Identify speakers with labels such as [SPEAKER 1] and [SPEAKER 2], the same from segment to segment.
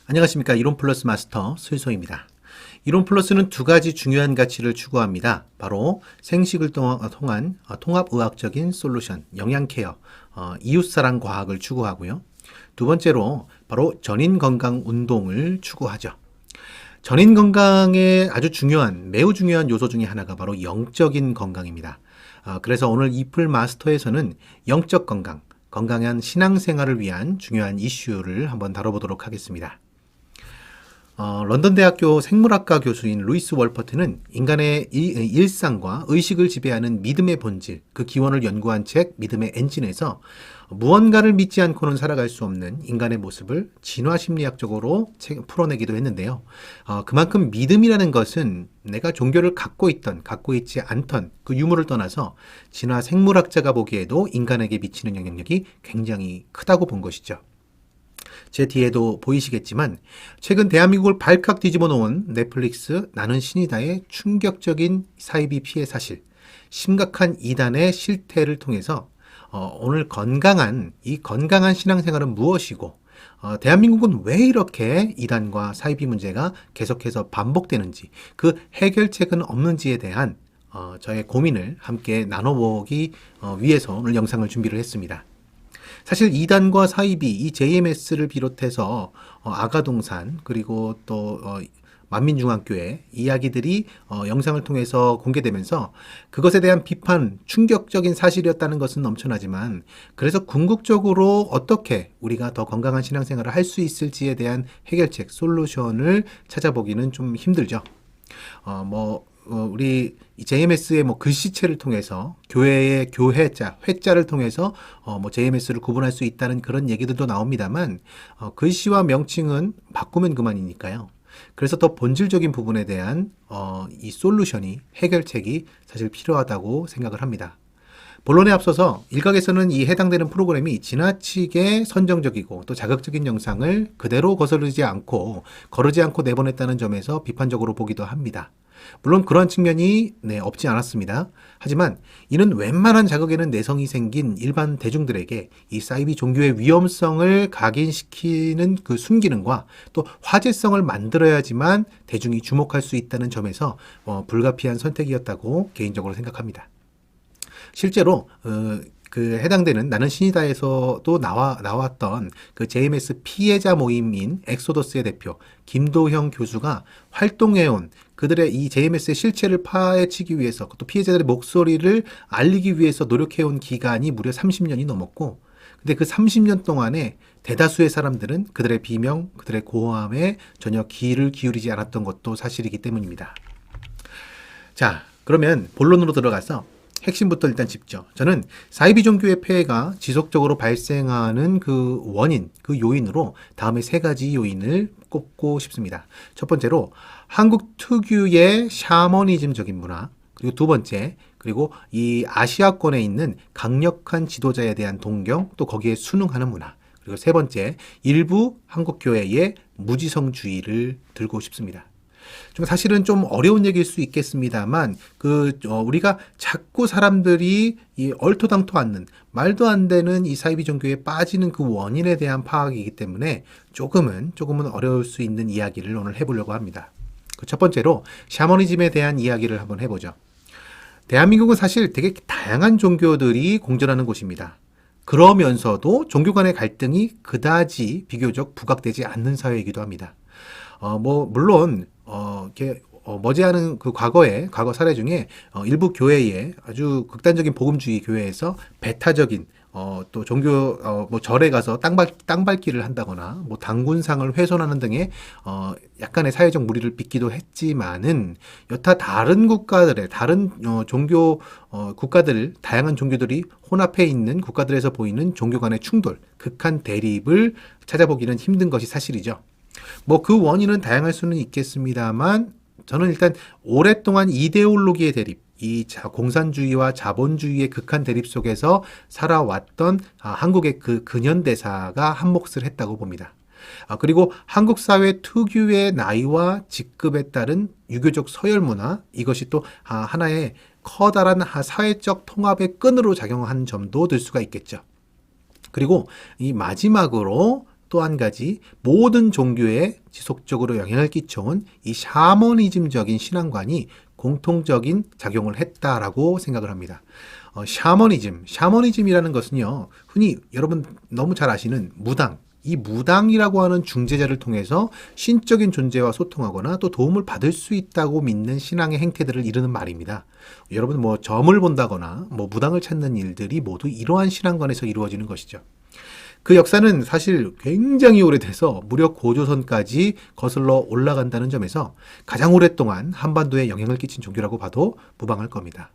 [SPEAKER 1] 안녕하십니까. 이론 플러스 마스터 수일송입니다. 이론 플러스는 두 가지 중요한 가치를 추구합니다. 바로 생식을 통한 통합의학적인 솔루션, 영양케어, 이웃사랑 과학을 추구하고요. 두 번째로 바로 전인 건강 운동을 추구하죠. 전인 건강의 아주 중요한, 매우 중요한 요소 중에 하나가 바로 영적인 건강입니다. 그래서 오늘 이풀 마스터에서는 영적 건강, 건강한 신앙생활을 위한 중요한 이슈를 한번 다뤄보도록 하겠습니다. 런던 대학교 생물학과 교수인 루이스 월퍼트는 인간의 일상과 의식을 지배하는 믿음의 본질, 그 기원을 연구한 책 믿음의 엔진에서 무언가를 믿지 않고는 살아갈 수 없는 인간의 모습을 진화심리학적으로 풀어내기도 했는데요. 그만큼 믿음이라는 것은 내가 종교를 갖고 있던, 갖고 있지 않던 그 유무를 떠나서 진화 생물학자가 보기에도 인간에게 미치는 영향력이 굉장히 크다고 본 것이죠. 제 뒤에도 보이시겠지만 최근 대한민국을 발칵 뒤집어 놓은 넷플릭스 나는 신이다의 충격적인 사이비 피해 사실, 심각한 이단의 실태를 통해서 오늘 건강한 신앙생활은 무엇이고 대한민국은 왜 이렇게 이단과 사이비 문제가 계속해서 반복되는지, 그 해결책은 없는지에 대한 저의 고민을 함께 나눠보기 위해서 오늘 영상을 준비를 했습니다. 사실 이단과 사이비, 이 JMS를 비롯해서 아가동산 그리고 또 만민중앙교회 이야기들이 영상을 통해서 공개되면서 그것에 대한 비판, 충격적인 사실이었다는 것은 넘쳐나지만, 그래서 궁극적으로 어떻게 우리가 더 건강한 신앙생활을 할 수 있을지에 대한 해결책, 솔루션을 찾아보기는 좀 힘들죠. 우리 JMS의 글씨체를 통해서 교회의 교회자, 회자를 통해서 JMS를 구분할 수 있다는 그런 얘기들도 나옵니다만, 글씨와 명칭은 바꾸면 그만이니까요. 그래서 더 본질적인 부분에 대한 이 솔루션이, 해결책이 사실 필요하다고 생각을 합니다. 본론에 앞서서 일각에서는 이 해당되는 프로그램이 지나치게 선정적이고 또 자극적인 영상을 그대로 거르지 않고 내보냈다는 점에서 비판적으로 보기도 합니다. 물론 그런 측면이 없지 않았습니다. 하지만 이는 웬만한 자극에는 내성이 생긴 일반 대중들에게 이 사이비 종교의 위험성을 각인시키는 그 순기능과 또 화제성을 만들어야지만 대중이 주목할 수 있다는 점에서 불가피한 선택이었다고 개인적으로 생각합니다. 실제로 그 해당되는 나는 신이다에서도 나왔던 그 JMS 피해자 모임인 엑소더스의 대표 김도형 교수가 활동해온, 그들의 이 JMS의 실체를 파헤치기 위해서, 또 피해자들의 목소리를 알리기 위해서 노력해온 기간이 무려 30년이 넘었고, 근데 그 30년 동안에 대다수의 사람들은 그들의 비명, 그들의 고함에 전혀 귀를 기울이지 않았던 것도 사실이기 때문입니다. 자, 그러면 본론으로 들어가서 핵심부터 일단 짚죠. 저는 사이비 종교의 폐해가 지속적으로 발생하는 그 원인, 그 요인으로 다음에 세 가지 요인을 꼽고 싶습니다. 첫 번째로 한국 특유의 샤머니즘적인 문화, 그리고 두 번째, 그리고 이 아시아권에 있는 강력한 지도자에 대한 동경, 또 거기에 순응하는 문화, 그리고 세 번째, 일부 한국 교회의 무지성주의를 들고 싶습니다. 사실은 좀 어려운 얘기일 수 있겠습니다만, 우리가 자꾸 사람들이 이 얼토당토 않는, 말도 안 되는 이 사이비 종교에 빠지는 그 원인에 대한 파악이기 때문에 조금은 어려울 수 있는 이야기를 오늘 해보려고 합니다. 첫 번째로 샤머니즘에 대한 이야기를 한번 해보죠. 대한민국은 사실 되게 다양한 종교들이 공존하는 곳입니다. 그러면서도 종교 간의 갈등이 그다지 비교적 부각되지 않는 사회이기도 합니다. 물론 이렇게 머지않은 그 과거 사례 중에 일부 교회의 아주 극단적인 복음주의 교회에서 배타적인 또 종교 절에 가서 땅 밟기를 한다거나 당군상을 훼손하는 등의 약간의 사회적 무리를 빚기도 했지만은, 여타 다른 국가들의 다른 종교 국가들, 다양한 종교들이 혼합해 있는 국가들에서 보이는 종교 간의 충돌, 극한 대립을 찾아보기는 힘든 것이 사실이죠. 그 원인은 다양할 수는 있겠습니다만, 저는 일단 오랫동안 이데올로기의 대립, 이 공산주의와 자본주의의 극한 대립 속에서 살아왔던 한국의 그 근현대사가 한 몫을 했다고 봅니다. 그리고 한국 사회 특유의 나이와 직급에 따른 유교적 서열 문화, 이것이 또 하나의 커다란 사회적 통합의 끈으로 작용한 점도 들 수가 있겠죠. 그리고 이 마지막으로 또 한 가지 모든 종교에 지속적으로 영향을 끼쳐온 이 샤머니즘적인 신앙관이 공통적인 작용을 했다라고 생각을 합니다. 샤머니즘이라는 것은요, 흔히 여러분 너무 잘 아시는 무당, 이 무당이라고 하는 중재자를 통해서 신적인 존재와 소통하거나 또 도움을 받을 수 있다고 믿는 신앙의 행태들을 이르는 말입니다. 여러분 뭐 점을 본다거나 뭐 무당을 찾는 일들이 모두 이러한 신앙관에서 이루어지는 것이죠. 그 역사는 사실 굉장히 오래돼서 무려 고조선까지 거슬러 올라간다는 점에서 가장 오랫동안 한반도에 영향을 끼친 종교라고 봐도 무방할 겁니다.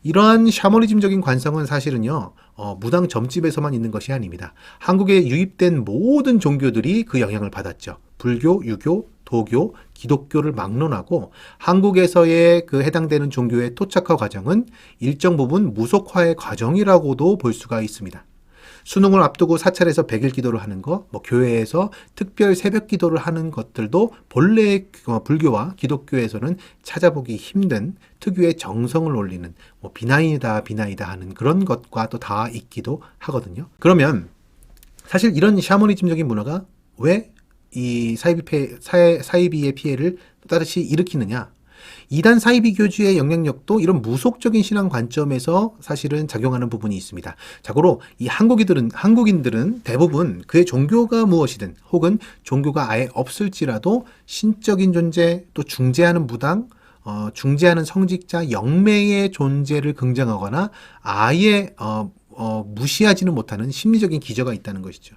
[SPEAKER 1] 이러한 샤머니즘적인 관성은 사실은요, 무당 점집에서만 있는 것이 아닙니다. 한국에 유입된 모든 종교들이 그 영향을 받았죠. 불교, 유교, 도교, 기독교를 막론하고 한국에서의 그 해당되는 종교의 토착화 과정은 일정 부분 무속화의 과정이라고도 볼 수가 있습니다. 수능을 앞두고 사찰에서 백일 기도를 하는 것, 뭐 교회에서 특별 새벽 기도를 하는 것들도 본래의 불교와 기독교에서는 찾아보기 힘든 특유의 정성을 올리는 뭐 비나이다 하는 그런 것과 또 다 있기도 하거든요. 그러면 사실 이런 샤머니즘적인 문화가 왜 이 사이비의 피해를 또다시 일으키느냐? 이단 사이비 교주의 영향력도 이런 무속적인 신앙 관점에서 사실은 작용하는 부분이 있습니다. 자고로 이 한국인들은 대부분 그의 종교가 무엇이든 혹은 종교가 아예 없을지라도 신적인 존재, 또 중재하는 무당, 중재하는 성직자, 영매의 존재를 긍정하거나 아예 무시하지는 못하는 심리적인 기저가 있다는 것이죠.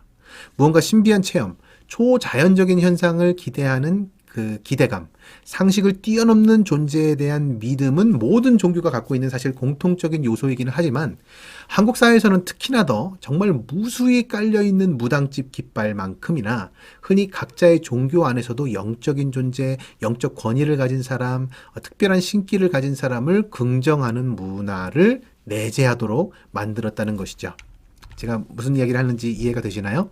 [SPEAKER 1] 무언가 신비한 체험, 초자연적인 현상을 기대하는 그 기대감, 상식을 뛰어넘는 존재에 대한 믿음은 모든 종교가 갖고 있는 사실 공통적인 요소이기는 하지만 한국 사회에서는 특히나 더 정말 무수히 깔려있는 무당집 깃발만큼이나 흔히 각자의 종교 안에서도 영적인 존재, 영적 권위를 가진 사람, 특별한 신기를 가진 사람을 긍정하는 문화를 내재하도록 만들었다는 것이죠. 제가 무슨 이야기를 하는지 이해가 되시나요?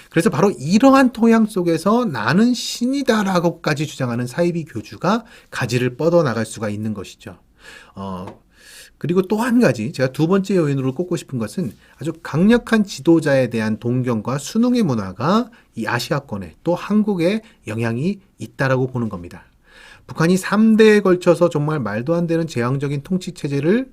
[SPEAKER 1] 그래서 바로 이러한 토양 속에서 나는 신이다라고까지 주장하는 사이비 교주가 가지를 뻗어나갈 수가 있는 것이죠. 그리고 또 한 가지 제가 두 번째 요인으로 꼽고 싶은 것은 아주 강력한 지도자에 대한 동경과 순응의 문화가 이 아시아권에 또 한국에 영향이 있다라고 보는 겁니다. 북한이 3대에 걸쳐서 정말 말도 안 되는 제왕적인 통치 체제를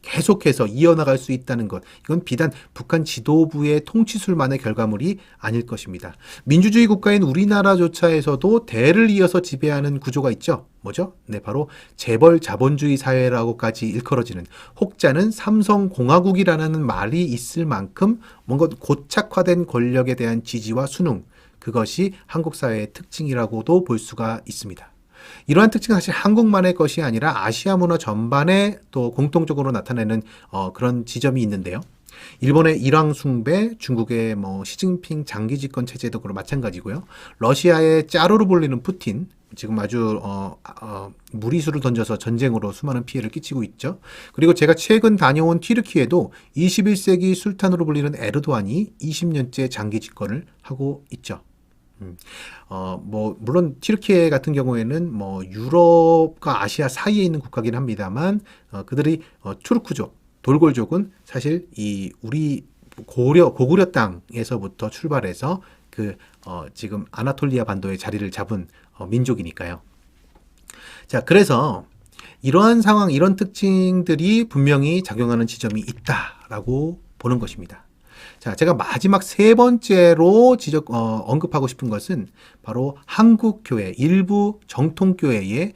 [SPEAKER 1] 계속해서 이어나갈 수 있다는 것. 이건 비단 북한 지도부의 통치술만의 결과물이 아닐 것입니다. 민주주의 국가인 우리나라조차에서도 대를 이어서 지배하는 구조가 있죠. 뭐죠? 네, 바로 재벌 자본주의 사회라고까지 일컬어지는 혹자는 삼성공화국이라는 말이 있을 만큼 뭔가 고착화된 권력에 대한 지지와 순응. 그것이 한국 사회의 특징이라고도 볼 수가 있습니다. 이러한 특징은 사실 한국만의 것이 아니라 아시아 문화 전반에 또 공통적으로 나타내는 그런 지점이 있는데요. 일본의 일왕 숭배, 중국의 뭐 시진핑 장기 집권 체제도 그로 마찬가지고요. 러시아의 짜르로 불리는 푸틴, 지금 아주 무리수를 던져서 전쟁으로 수많은 피해를 끼치고 있죠. 그리고 제가 최근 다녀온 튀르키예도 21세기 술탄으로 불리는 에르도안이 20년째 장기 집권을 하고 있죠. 물론 튀르키예 같은 경우에는 뭐 유럽과 아시아 사이에 있는 국가긴 합니다만, 그들이 투르크족, 돌골족은 사실 이 우리 고구려 땅에서부터 출발해서 지금 아나톨리아 반도의 자리를 잡은 민족이니까요. 자, 그래서 이러한 상황, 이런 특징들이 분명히 작용하는 지점이 있다라고 보는 것입니다. 자, 제가 마지막 세 번째로 언급하고 싶은 것은 바로 한국교회, 일부 정통교회의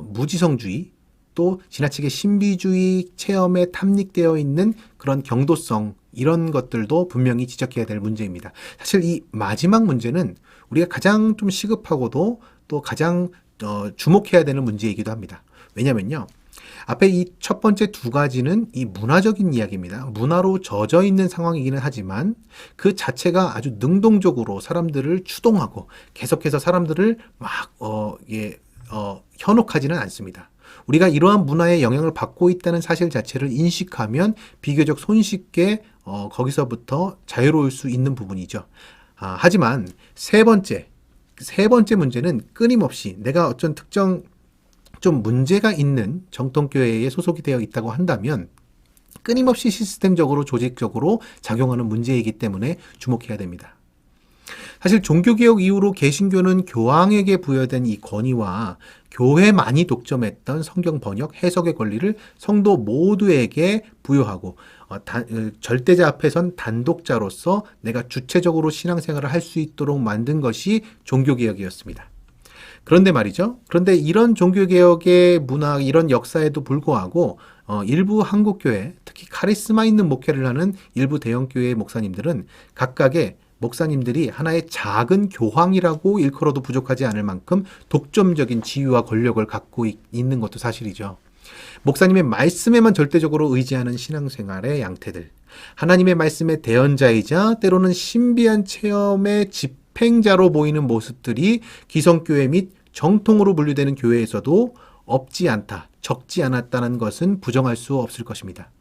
[SPEAKER 1] 무지성주의, 또 지나치게 신비주의 체험에 탐닉되어 있는 그런 경도성, 이런 것들도 분명히 지적해야 될 문제입니다. 사실 이 마지막 문제는 우리가 가장 좀 시급하고도 또 가장 주목해야 되는 문제이기도 합니다. 왜냐면요, 앞에 이 첫 번째 두 가지는 이 문화적인 이야기입니다. 문화로 젖어 있는 상황이기는 하지만 그 자체가 아주 능동적으로 사람들을 추동하고 계속해서 사람들을 막 현혹하지는 않습니다. 우리가 이러한 문화의 영향을 받고 있다는 사실 자체를 인식하면 비교적 손쉽게 거기서부터 자유로울 수 있는 부분이죠. 하지만 세 번째 문제는 끊임없이 내가 어떤 특정 좀 문제가 있는 정통교회에 소속이 되어 있다고 한다면 끊임없이 시스템적으로 조직적으로 작용하는 문제이기 때문에 주목해야 됩니다. 사실 종교개혁 이후로 개신교는 교황에게 부여된 이 권위와 교회만이 독점했던 성경 번역, 해석의 권리를 성도 모두에게 부여하고 절대자 앞에선 단독자로서 내가 주체적으로 신앙생활을 할 수 있도록 만든 것이 종교개혁이었습니다. 그런데 말이죠. 그런데 이런 종교개혁의 문화, 이런 역사에도 불구하고 일부 한국교회, 특히 카리스마 있는 목회를 하는 일부 대형교회 목사님들은 각각의 목사님들이 하나의 작은 교황이라고 일컬어도 부족하지 않을 만큼 독점적인 지위와 권력을 갖고 있는 것도 사실이죠. 목사님의 말씀에만 절대적으로 의지하는 신앙생활의 양태들, 하나님의 말씀의 대언자이자 때로는 신비한 체험의 집행자로 보이는 모습들이 기성교회 및 정통으로 분류되는 교회에서도 없지 않다, 적지 않았다는 것은 부정할 수 없을 것입니다.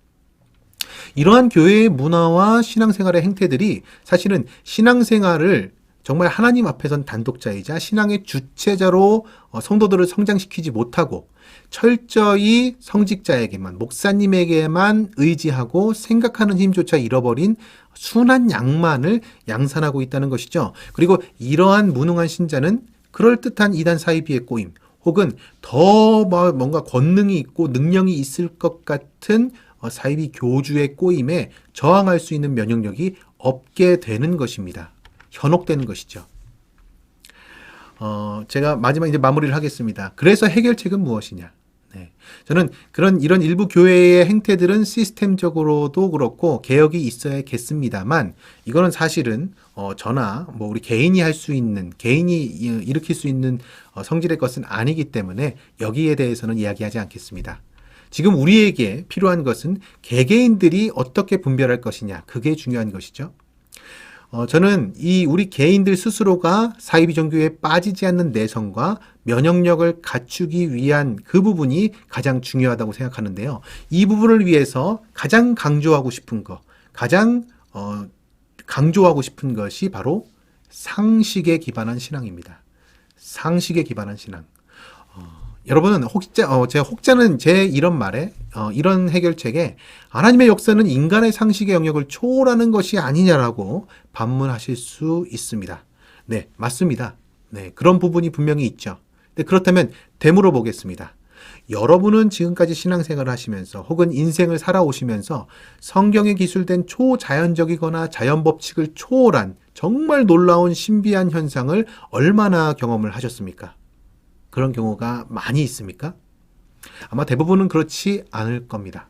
[SPEAKER 1] 이러한 교회의 문화와 신앙생활의 행태들이 사실은 신앙생활을 정말 하나님 앞에선 단독자이자 신앙의 주체자로 성도들을 성장시키지 못하고 철저히 성직자에게만, 목사님에게만 의지하고 생각하는 힘조차 잃어버린 순한 양만을 양산하고 있다는 것이죠. 그리고 이러한 무능한 신자는 그럴듯한 이단 사이비의 꼬임, 혹은 더 뭔가 권능이 있고 능력이 있을 것 같은 사이비 교주의 꼬임에 저항할 수 있는 면역력이 없게 되는 것입니다. 현혹되는 것이죠. 제가 마지막 이제 마무리를 하겠습니다. 그래서 해결책은 무엇이냐? 네. 저는 이런 일부 교회의 행태들은 시스템적으로도 그렇고 개혁이 있어야겠습니다만, 이거는 사실은 저나 우리 개인이 할 수 있는, 개인이 일으킬 수 있는 성질의 것은 아니기 때문에 여기에 대해서는 이야기하지 않겠습니다. 지금 우리에게 필요한 것은 개개인들이 어떻게 분별할 것이냐, 그게 중요한 것이죠. 저는 우리 개인들 스스로가 사이비 종교에 빠지지 않는 내성과 면역력을 갖추기 위한 그 부분이 가장 중요하다고 생각하는데요. 이 부분을 위해서 가장 강조하고 싶은 것이 바로 상식에 기반한 신앙입니다. 상식에 기반한 신앙. 여러분은 혹자는 제 이런 말에, 이런 해결책에 하나님의 역사는 인간의 상식의 영역을 초월하는 것이 아니냐라고 반문하실 수 있습니다. 네, 맞습니다. 네, 그런 부분이 분명히 있죠. 근데 그렇다면 되물어 보겠습니다. 여러분은 지금까지 신앙생활을 하시면서 혹은 인생을 살아오시면서 성경에 기술된 초자연적이거나 자연법칙을 초월한 정말 놀라운 신비한 현상을 얼마나 경험을 하셨습니까? 그런 경우가 많이 있습니까? 아마 대부분은 그렇지 않을 겁니다.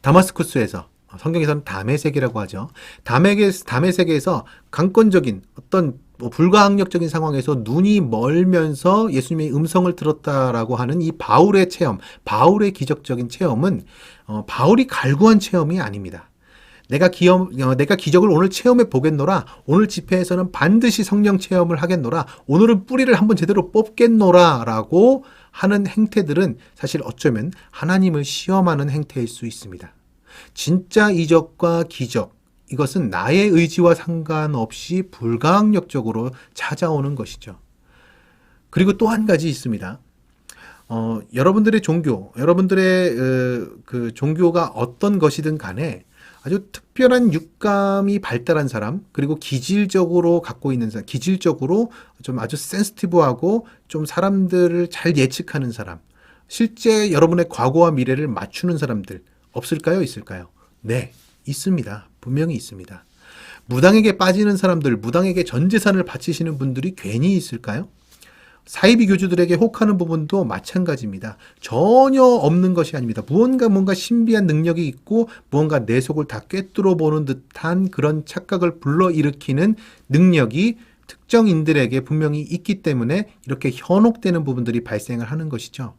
[SPEAKER 1] 다마스쿠스에서, 성경에서는 담의 세계라고 하죠. 담의 세계에서 강권적인 어떤 불가항력적인 상황에서 눈이 멀면서 예수님의 음성을 들었다라고 하는 이 바울의 체험, 바울의 기적적인 체험은 바울이 갈구한 체험이 아닙니다. 내가 기적을 오늘 체험해 보겠노라. 오늘 집회에서는 반드시 성령 체험을 하겠노라. 오늘은 뿌리를 한번 제대로 뽑겠노라 라고 하는 행태들은 사실 어쩌면 하나님을 시험하는 행태일 수 있습니다. 진짜 이적과 기적, 이것은 나의 의지와 상관없이 불가항력적으로 찾아오는 것이죠. 그리고 또 한 가지 있습니다. 여러분들의 종교, 여러분들의 그 종교가 어떤 것이든 간에 아주 특별한 육감이 발달한 사람, 그리고 기질적으로 갖고 있는 사람, 기질적으로 좀 아주 센시티브하고 좀 사람들을 잘 예측하는 사람, 실제 여러분의 과거와 미래를 맞추는 사람들 없을까요? 있을까요? 네, 있습니다. 분명히 있습니다. 무당에게 빠지는 사람들, 무당에게 전 재산을 바치시는 분들이 괜히 있을까요? 사이비 교주들에게 혹하는 부분도 마찬가지입니다. 전혀 없는 것이 아닙니다. 뭔가 신비한 능력이 있고 무언가 내 속을 다 꿰뚫어 보는 듯한 그런 착각을 불러일으키는 능력이 특정인들에게 분명히 있기 때문에 이렇게 현혹되는 부분들이 발생을 하는 것이죠.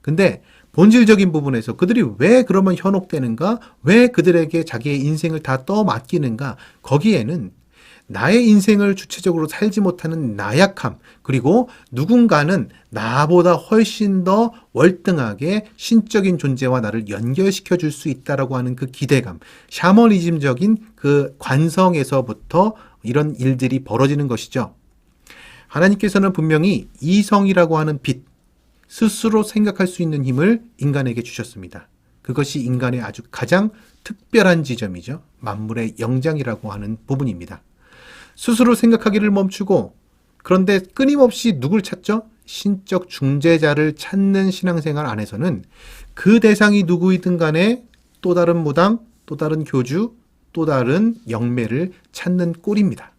[SPEAKER 1] 근데 본질적인 부분에서 그들이 왜 그러면 현혹되는가? 왜 그들에게 자기의 인생을 다 떠맡기는가? 거기에는 나의 인생을 주체적으로 살지 못하는 나약함, 그리고 누군가는 나보다 훨씬 더 월등하게 신적인 존재와 나를 연결시켜 줄 수 있다라고 하는 그 기대감, 샤머니즘적인 그 관성에서부터 이런 일들이 벌어지는 것이죠. 하나님께서는 분명히 이성이라고 하는 빛, 스스로 생각할 수 있는 힘을 인간에게 주셨습니다. 그것이 인간의 아주 가장 특별한 지점이죠. 만물의 영장이라고 하는 부분입니다. 스스로 생각하기를 멈추고 그런데 끊임없이 누굴 찾죠? 신적 중재자를 찾는 신앙생활 안에서는 그 대상이 누구이든 간에 또 다른 무당, 또 다른 교주, 또 다른 영매를 찾는 꼴입니다.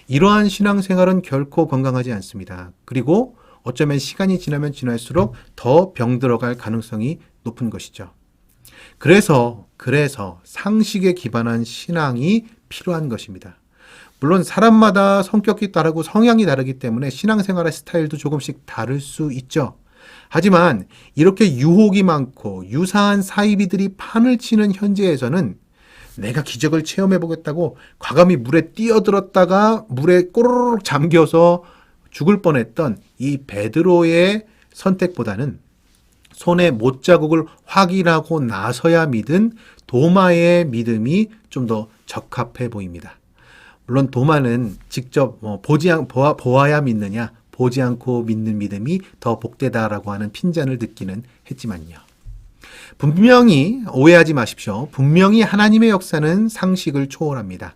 [SPEAKER 1] 이러한 신앙생활은 결코 건강하지 않습니다. 그리고 어쩌면 시간이 지나면 지날수록 더 병들어갈 가능성이 높은 것이죠. 그래서 상식에 기반한 신앙이 필요한 것입니다. 물론 사람마다 성격이 다르고 성향이 다르기 때문에 신앙생활의 스타일도 조금씩 다를 수 있죠. 하지만 이렇게 유혹이 많고 유사한 사이비들이 판을 치는 현재에서는 내가 기적을 체험해보겠다고 과감히 물에 뛰어들었다가 물에 꼬르륵 잠겨서 죽을 뻔했던 이 베드로의 선택보다는 손에 못자국을 확인하고 나서야 믿은 도마의 믿음이 좀 더 적합해 보입니다. 물론 도마는 직접 보아야 믿느냐, 보지 않고 믿는 믿음이 더 복되다라고 하는 핀잔을 듣기는 했지만요. 분명히 오해하지 마십시오. 분명히 하나님의 역사는 상식을 초월합니다.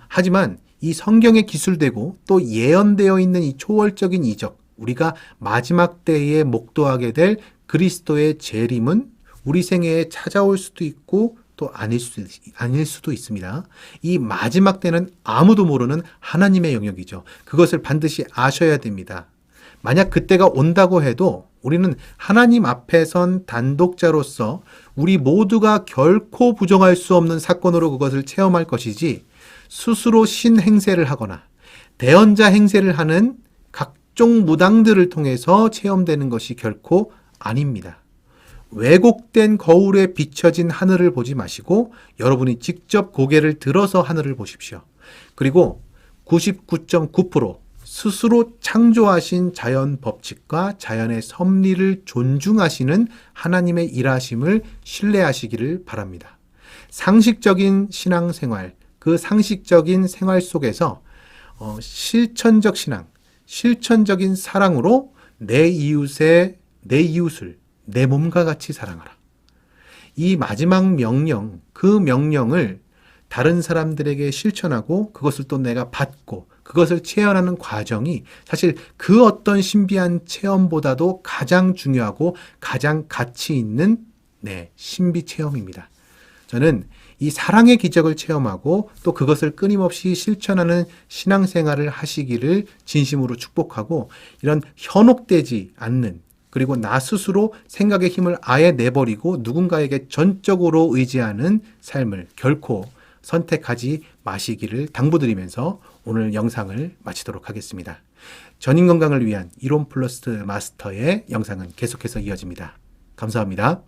[SPEAKER 1] 하지만 이 성경에 기술되고 또 예언되어 있는 이 초월적인 이적, 우리가 마지막 때에 목도하게 될 그리스도의 재림은 우리 생애에 찾아올 수도 있고 또 아닐 수도 있습니다. 이 마지막 때는 아무도 모르는 하나님의 영역이죠. 그것을 반드시 아셔야 됩니다. 만약 그때가 온다고 해도 우리는 하나님 앞에 선 단독자로서 우리 모두가 결코 부정할 수 없는 사건으로 그것을 체험할 것이지 스스로 신행세를 하거나 대언자 행세를 하는 각종 무당들을 통해서 체험되는 것이 결코 아닙니다. 왜곡된 거울에 비춰진 하늘을 보지 마시고 여러분이 직접 고개를 들어서 하늘을 보십시오. 그리고 99.9% 스스로 창조하신 자연 법칙과 자연의 섭리를 존중하시는 하나님의 일하심을 신뢰하시기를 바랍니다. 상식적인 신앙생활, 그 상식적인 생활 속에서 실천적 신앙, 실천적인 사랑으로 내 이웃을 내 몸과 같이 사랑하라. 이 마지막 명령, 그 명령을 다른 사람들에게 실천하고 그것을 또 내가 받고 그것을 체험하는 과정이 사실 그 어떤 신비한 체험보다도 가장 중요하고 가장 가치 있는 신비 체험입니다. 저는 이 사랑의 기적을 체험하고 또 그것을 끊임없이 실천하는 신앙생활을 하시기를 진심으로 축복하고 이런 현혹되지 않는 그리고 나 스스로 생각의 힘을 아예 내버리고 누군가에게 전적으로 의지하는 삶을 결코 선택하지 마시기를 당부드리면서 오늘 영상을 마치도록 하겠습니다. 전인 건강을 위한 이론 플러스 마스터의 영상은 계속해서 이어집니다. 감사합니다.